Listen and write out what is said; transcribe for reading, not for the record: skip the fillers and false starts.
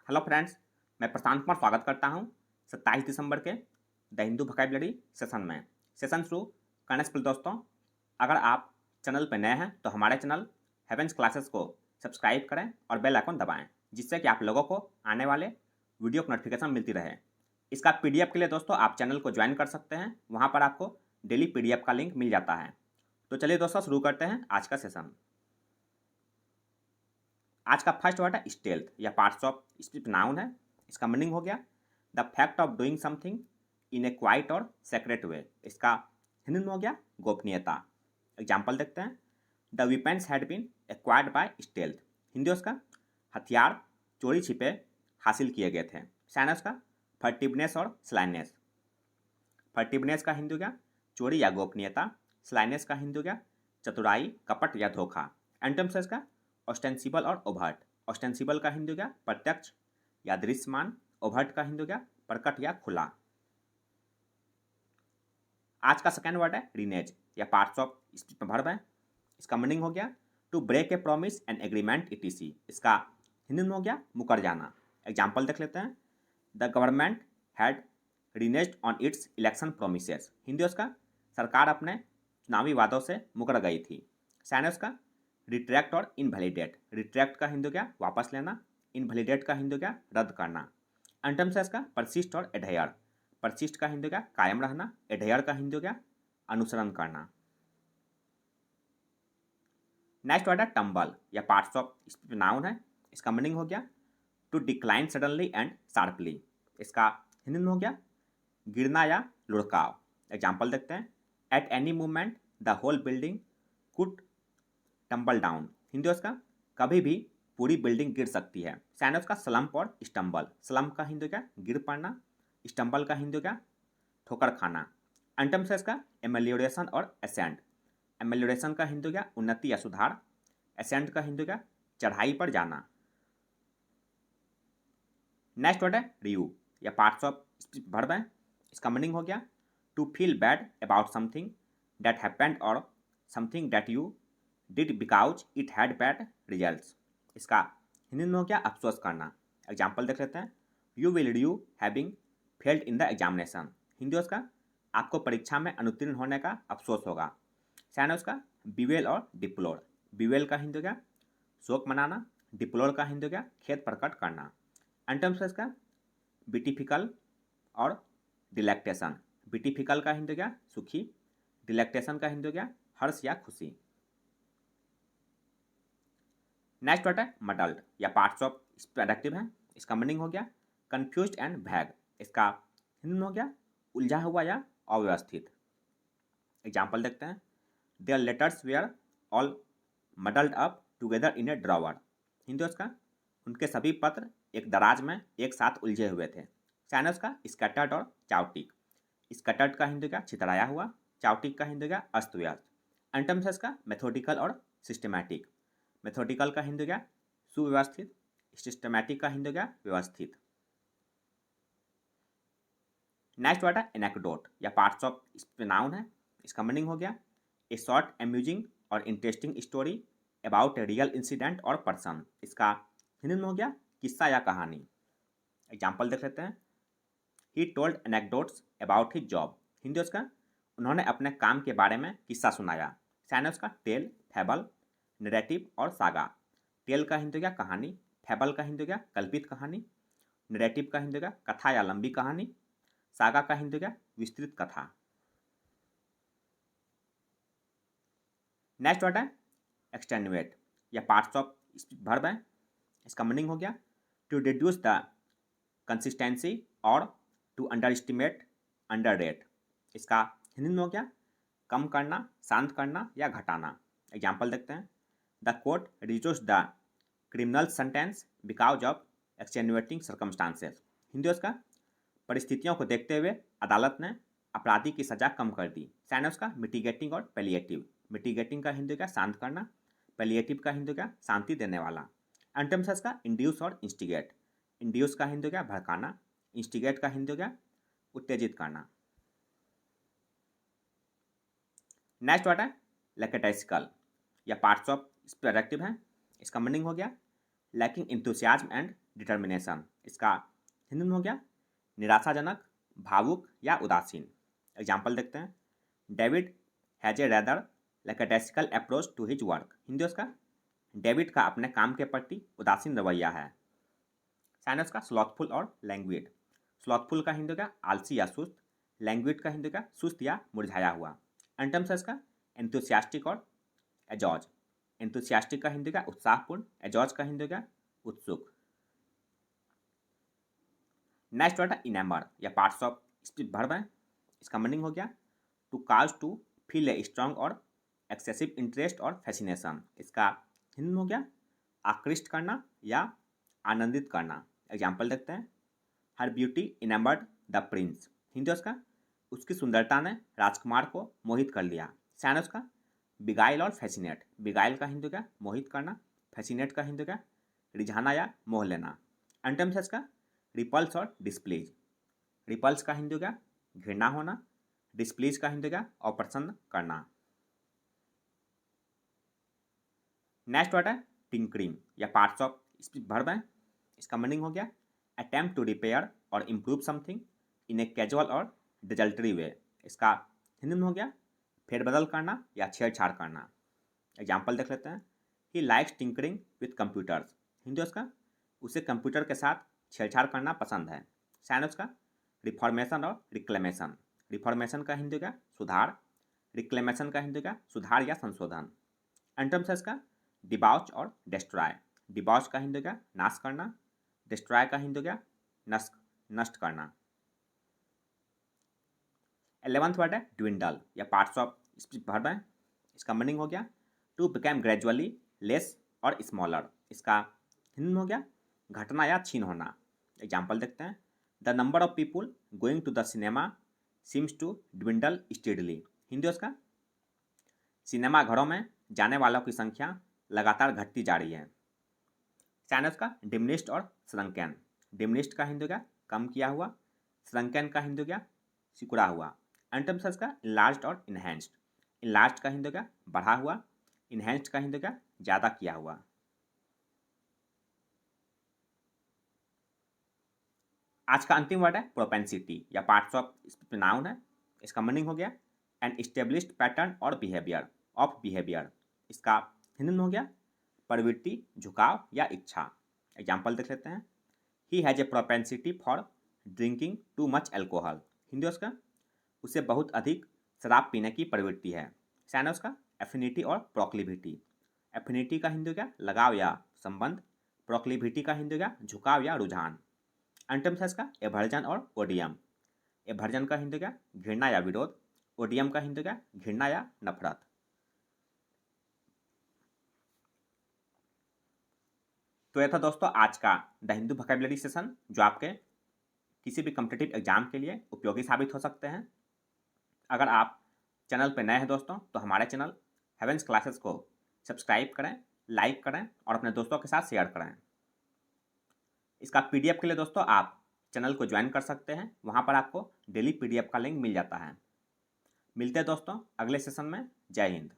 Hello friends, मैं प्रशांत कुमार स्वागत करता हूं 27 दिसंबर के द हिंदू वोकैबुलरी सेशन में। सेशन शुरू करने से पहले दोस्तों, अगर आप चैनल पर नए हैं तो हमारे चैनल हेवेंस क्लासेस को सब्सक्राइब करें और बेल आइकन दबाएं, जिससे कि आप लोगों को आने वाले वीडियो की नोटिफिकेशन मिलती रहे। इसका पीडीएफ के लिए दोस्तों आप चैनल को ज्वाइन कर सकते हैं, वहाँ पर आपको डेली पीडीएफ का लिंक मिल जाता है। तो चलिए दोस्तों शुरू करते हैं आज का सेशन। आज का फर्स्ट वर्ड है स्टेल्थ या पार्ट्स ऑफ स्पीच नाउन है। इसका मीनिंग हो गया the fact of doing something in a quiet और सेक्रेट वे। इसका हिंदी में हो गया गोपनीयता। एग्जाम्पल देखते हैं। The weapons had been acquired by stealth. Hindi उसका हथियार चोरी छिपे हासिल किए गए थे। साइन उसका फर्टिवनेस और स्लाइनेस। फर्टिवनेस का हिंदी हो गया चोरी या गोपनीयता। स्लाइनेस का हिंदी हो गया चतुराई कपट या धोखा। एंटम्स इसका ऑस्टेंसिबल और ओभर्ट। ऑस्टेंसिबल का हिंदी हो गया प्रत्यक्ष या दृश्यमान। ओभर्ट का हिंदी हो गया प्रकट या खुला। आज का सेकेंड वर्ड है रिनेज या पार्ट्स ऑफ स्पीच में वर्ब है। इसका मीनिंग हो गया to break a promise and agreement etc. इसका हिंदी में हो गया मुकर जाना। एग्जाम्पल देख लेते हैं। The government had reneged on its election promises. Hindi उसका सरकार अपने चुनावी वादों से मुकर गई थी। साइन उसका रिट्रैक्ट और इनवैलिडेट। रिट्रैक्ट का हिंदी क्या वापस लेना। इनवैलिडेट का हिंदी क्या रद्द करना। अंटम से इसका परसिस्ट और एडहेयर। परसिस्ट का हिंदी क्या कायम रहना। एडहेयर का हिंदी क्या अनुसरण करना। नेक्स्ट वर्ड है टम्बल या पार्ट्स ऑफ स्पीच नाउन है। इसका मीनिंग हो गया to decline suddenly and sharply. इसका हिंदी में हो गया गिरना या लुढ़काव। एग्जाम्पल देखते हैं। At any movement the whole building could tumble down. Hindi उसका कभी भी पूरी बिल्डिंग गिर सकती है। साइन उसका स्लम्प और स्टम्बल। स्लम्प का हिंदी क्या गिर पड़ना। स्टम्बल का हिंदी क्या ठोकर खाना। अंटम से इसका एमेलियोरेशन और एसेंट। एमेलियोरेशन का हिंदी क्या उन्नति या सुधार। एसेंट का हिंदी क्या चढ़ाई पर जाना। नेक्स्ट वर्ड है रियू या पार्ट्स ऑफ स्पीच वर्ब है। इसका मीनिंग हो गया to feel bad about something that happened और something that you did because it had bad results. इसका हिंदी में हो गया अफसोस करना। एग्जाम्पल देख लेते हैं। You will rue having failed in the examination. Hindi उसका आपको परीक्षा में अनुत्तीर्ण होने का अफसोस होगा। साइन उसका बिवेल और डिप्लोर। बिवेल का हिंदी क्या शोक मनाना। डिप्लोर का हिंदी क्या खेद प्रकट करना। एंटम्स इसका बिटिफिकल और डिलेक्टेशन। बिटिफिकल का हिंदी क्या सुखी। डिलेक्टेशन का हिंदी क्या हर्ष या खुशी। नेक्स्ट वर्ड है मडल्ड या पार्ट्स ऑफ एडजेक्टिव है। इसका मीनिंग हो गया कंफ्यूज्ड एंड वैग। इसका हिंदी में हो गया उलझा हुआ या अव्यवस्थित। एग्जाम्पल देखते हैं। Their letters were all muddled up together in a drawer. Hindi उसका उनके सभी पत्र एक दराज में एक साथ उलझे हुए थे। साइन उसका स्कैटर्ड और चाउटिक। स्कैटर्ड का हिंदी क्या छितराया हुआ। चाउटिक का हिंदी क्या अस्त व्यस्त। एंटम्स इसका मेथोडिकल और सिस्टमैटिक। मेथोडिकल का हिंदी क्या सुव्यवस्थित। सिस्टमैटिक का हिंदी क्या व्यवस्थित। नेक्स्ट वर्ड है एनेक्डोट या पार्ट्स ऑफ नाउन है। इसका मीनिंग हो गया ए शॉर्ट अम्यूजिंग और interesting story about a real incident और पर्सन। इसका हिंदी में हो गया किस्सा या कहानी। एग्जाम्पल देख लेते हैं। He told anecdotes about his job. Hindi उसका उन्होंने अपने काम के बारे में किस्सा सुनाया। साइन उसका टेल फैबल नरेटिव और सागा। टेल का हिंदी क्या कहानी। फैबल का हिंदी क्या कल्पित कहानी। नरेटिव का हिंदी क्या कथा या लंबी कहानी। सागा का हिंदी क्या विस्तृत कथा। नेक्स्ट वर्ड है एक्सटेन्युएट या पार्ट्स ऑफ वर्ब है। इसका मीनिंग हो गया to reduce the consistency or to underestimate underrate. इसका हिंदी में हो गया कम करना शांत करना या घटाना। एग्जाम्पल देखते हैं। The court reduce the criminal sentence because of extenuating circumstances. Hindi उसका परिस्थितियों को देखते हुए अदालत ने अपराधी की सजा कम कर दी। साइन उसका मिटिगेटिंग और पेलिएटिव। मिटिगेटिंग का हिंदी का शांत करना। पेलिएटिव का हिंदी का शांति देने वाला। एंटम्स का इंड्यूस और इंस्टिगेट। इंड्यूस का हिंदी क्या भड़काना। इंस्टिगेट का हिंदी क्या उत्तेजित करना। नेक्स्ट वर्ड है लेकेटाइसिकल या पार्ट्स ऑफ एडजेक्टिव है। इसका मीनिंग हो गया लैकिंग इंथुसियाज्म एंड डिटर्मिनेशन, इसका हिंदी में हो गया निराशाजनक, भावुक या उदासीन। एग्जाम्पल देखते हैं, David has a rather lackadaisical approach to his work, Hindi उसका डेविड का अपने काम के प्रति उदासीन रवैया है। साइनस का स्लॉथफुल और लैंग्विड, स्लॉथफुल का हिंदी का आलसी या सुस्त, लैंग्विड का हिंदी का सुस्त या मुरझाया हुआ। एंटम्स है इसका एंथुसियास्टिक और एजॉज, एंथुसियास्टिक का हिंदी का उत्साहपूर्ण, एजॉज का हिंदी का उत्सुक। नेक्स्ट वर्ड है इनेमर या पार्ट्स ऑफ स्पीच वर्ब है, इसका मीनिंग हो गया to cause to feel a strong और एक्सेसिव इंटरेस्ट और फैसिनेशन, इसका हिंदी में हो गया आकृष्ट करना या आनंदित करना। एग्जाम्पल देखते हैं, her beauty enamoured the prince, Hindi उसका उसकी सुंदरता ने राजकुमार को मोहित कर लिया। सैन उसका बिगाइल और फैसिनेट, बिगाइल का हिंदी का मोहित करना, फैसिनेट का हिंदी का रिझाना या मोह लेना। एंटम्स है इसका रिपल्स और डिस्प्लीज, रिपल्स का हिंदी का घृणा होना, डिस्प्लीज का हिंदी का अप्रसन्न करना। नेक्स्ट वर्ड है टिंकरिंग या पार्ट्स ऑफ स्पीच वर्ब है, इसका मीनिंग हो गया अटेम्प्ट टू रिपेयर और improve something in a casual और डिजल्टरी वे, इसका हिंदी में हो गया फेरबदल करना या छेड़छाड़ करना। एग्जाम्पल देख लेते हैं, he likes tinkering with computers, Hindi उसका उसे कंप्यूटर के साथ छेड़छाड़ करना पसंद है। सैन उसका रिफॉर्मेशन और रिक्लेमेशन, रिफॉर्मेशन का हिंदी का सुधार, रिक्लेमेशन का हिंदी का सुधार या संशोधन। एंटम्स है इसका डिबाउच और डिस्ट्रॉय, डिबाउच का हिंदी का नाश करना, डिस्ट्रॉय का हिंदी का नष्ट करना। 11th वर्ड है ड्विंडल या पार्ट्स ऑफ स्पीच वर्ब है, इसका मीनिंग हो गया टू बिकम ग्रेजुअली लेस और स्मॉलर, इसका हिंदी में हो गया घटना या छीन होना। एग्जाम्पल देखते हैं, the number of people going to the cinema seems to dwindle steadily, Hindi उसका सिनेमा घरों में जाने वालों की संख्या लगातार घटती जा रही है। सैनस का डिमिनिश्ड और श्रंकेन, डिमिनिश्ड का हिंदी का कम किया हुआ, श्रंकेन का हिंदी का सिकुड़ा हुआ। एंटम्स का इनलार्ज्ड और इनहेंस्ड, इनलार्ज्ड का हिंदी का बढ़ा हुआ, इनहेंस्ड का हिंदी का ज़्यादा किया हुआ। आज का अंतिम वर्ड है प्रोपेंसिटी या पार्ट्स ऑफ नाउन है, इसका मीनिंग हो गया एन इस्टेब्लिश्ड पैटर्न और बिहेवियर ऑफ बिहेवियर, इसका हिंदी में हो गया प्रवृत्ति, झुकाव या इच्छा। एग्जाम्पल देख लेते हैं, he has a propensity for drinking too much alcohol, Hindi उसका उसे बहुत अधिक शराब पीने की प्रवृत्ति है। सैन उसका एफिनिटी और प्रोक्लिविटी, एफिनिटी का हिंदी का लगाव या संबंध, प्रोक्लिविटी का हिंदी का झुकाव या रुझान। एंटम्स का एवर्जन और ओडियम, एवर्जन का हिंदी का घृणा या विरोध, ओडियम का हिंदी का घृणा या नफरत। तो यह था दोस्तों आज का द हिंदू वोकैबुलरी सेशन, जो आपके किसी भी कॉम्पिटिटिव एग्जाम के लिए उपयोगी साबित हो सकते हैं। अगर आप चैनल पर नए हैं दोस्तों, तो हमारे चैनल हेवेंस क्लासेस को सब्सक्राइब करें, लाइक करें और अपने दोस्तों के साथ शेयर करें। इसका पीडीएफ के लिए दोस्तों आप चैनल को ज्वाइन कर सकते हैं, वहाँ पर आपको डेली पीडीएफ का लिंक मिल जाता है। मिलते हैं दोस्तों अगले सेशन में। जय हिंद।